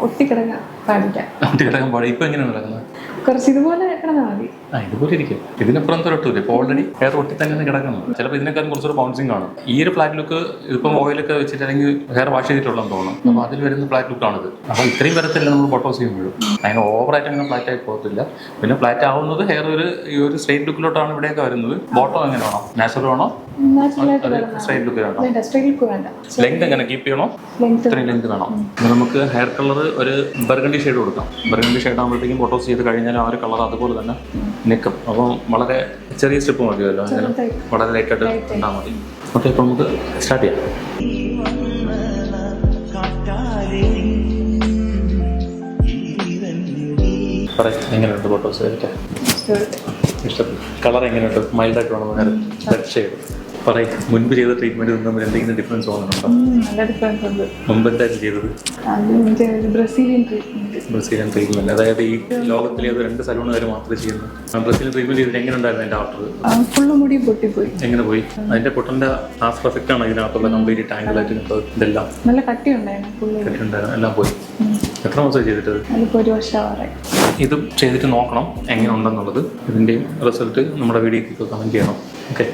ഒട്ടിക്കിടക്കാൻ പാടില്ല. ഒട്ടിക്കിടക്കാൻ പാടില്ല. ഇപ്പൊ എങ്ങനെയാണ് കിടക്കുന്നത്? കുറച്ച് ഇതുപോലെ കിടന്നാൽ മതി. ഇതുപോലെ ഇരിക്കും. ഇതിനപ്പുറം തൊട്ടില്ല. ഇപ്പോൾ ഓൾറെഡി ഹെയർ ഒട്ടി തന്നെയാണ് കിടക്കുന്നത്. ചിലപ്പോൾ ഇതിനേക്കാളും കുറച്ചൊരു ബൗൺസിങ് കാണും. ഈ ഒരു ഫ്ലാറ്റ് ലുക്ക് ഇപ്പം ഓയിലൊക്കെ വെച്ചിട്ട് അല്ലെങ്കിൽ ഹെയർ വാഷ് ചെയ്തിട്ടുള്ളതെന്ന് തോന്നുന്നു. അപ്പോൾ അതിൽ വരുന്ന ഫ്ലാറ്റ് ലുക്കാണിത്. അപ്പോൾ ഇത്രയും വരത്തില്ല നമ്മൾ ബോട്ടോസ് ചെയ്യുമ്പോഴും. അതിന് ഓവറായിട്ട് അങ്ങനെ ഫ്ലാറ്റ് ആയി പോകത്തില്ല. പിന്നെ ഫ്ലാറ്റ് ആവുന്നത് ഹെയർ ഈ ഒരു സ്ട്രെയിറ്റ് ലുക്കിലോട്ടാണ് ഇവിടെയൊക്കെ വരുന്നത്. ബോട്ടം എങ്ങനെ വേണം? നാച്ചുറൽ വേണോ? സ്ട്രെയിറ്റ് ലുക്ക് വേണം. ലെങ്ത് എങ്ങനെ കീപ്പ് ചെയ്യണോ? ഇത്രയും ലെങ്ത് വേണം. നമുക്ക് ഹെയർ കളർ ഒരു ബർഗണ്ടി ഷെയ്ഡ് കൊടുക്കാം. ബർഗണ്ടി ഷെയ്ഡ് ആകുമ്പോഴത്തേക്കും ഫോട്ടോസ് ചെയ്ത് കഴിഞ്ഞാൽ ആ ഒരു കളർ അതുപോലെ തന്നെ നിൽക്കും. അപ്പം വളരെ ചെറിയ സ്റ്റെപ്പ് മതിയല്ലോ. അങ്ങനെ വളരെ ലൈറ്റായിട്ട് ഉണ്ടാൽ മതി. ഓക്കെ, അപ്പോൾ നമുക്ക് സ്റ്റാർട്ട് ചെയ്യാം. എങ്ങനെയുണ്ട് ഫോട്ടോസ്? ഇഷ്ടപ്പെട്ടു. കളർ എങ്ങനെയുണ്ട്? മൈൽഡായിട്ട് വേണം. Red shade. പറയും, മുൻപ് ചെയ്ത ട്രീറ്റ്മെന്റ് തമ്മിൽ എന്തെങ്കിലും ഡിഫറൻസ് തോന്നുന്നുണ്ടോ? നല്ല ഡിഫറൻസ് ഉണ്ട്. മുമ്പ് എന്തായാലും ചെയ്തത് ബ്രസീലിയൻ ട്രീറ്റ്മെന്റ്. അതായത് ഈ ലോകത്തിലെ അത് 2 സലൂണുകാർ മാത്രമേ ചെയ്യുന്നു. ബ്രസീലിയൻ ട്രീറ്റ്മെന്റ് ചെയ്തിട്ട് എങ്ങനെ ഉണ്ടായിരുന്നു? അതിന്റെ ആഫ്റ്റർ ഫുള്ള് മുടി പൊട്ടിപ്പോയി. എങ്ങനെ പോയി? അതിന്റെ പൊട്ടന്റെ ആഫ്റ്റർ എഫക്റ്റ് ആണ് ഇതിനകത്തുള്ള കംപ്ലീറ്റ് ടാങ്കിളായിട്ട് ഇതെല്ലാം നല്ല കട്ടിയുണ്ടായിരുന്നു. എല്ലാം പോയി. എത്ര മാസമായി ചെയ്തിട്ടത്? അതിപ്പോൾ 1 വർഷമായി. ഇതും ചെയ്തിട്ട് നോക്കണം എങ്ങനെ ഉണ്ടെന്നുള്ളത്. ഇതിന്റെയും റിസൾട്ട് നമ്മുടെ വീഡിയോക്ക് കമന്റ് ചെയ്യണം. ഓക്കെ.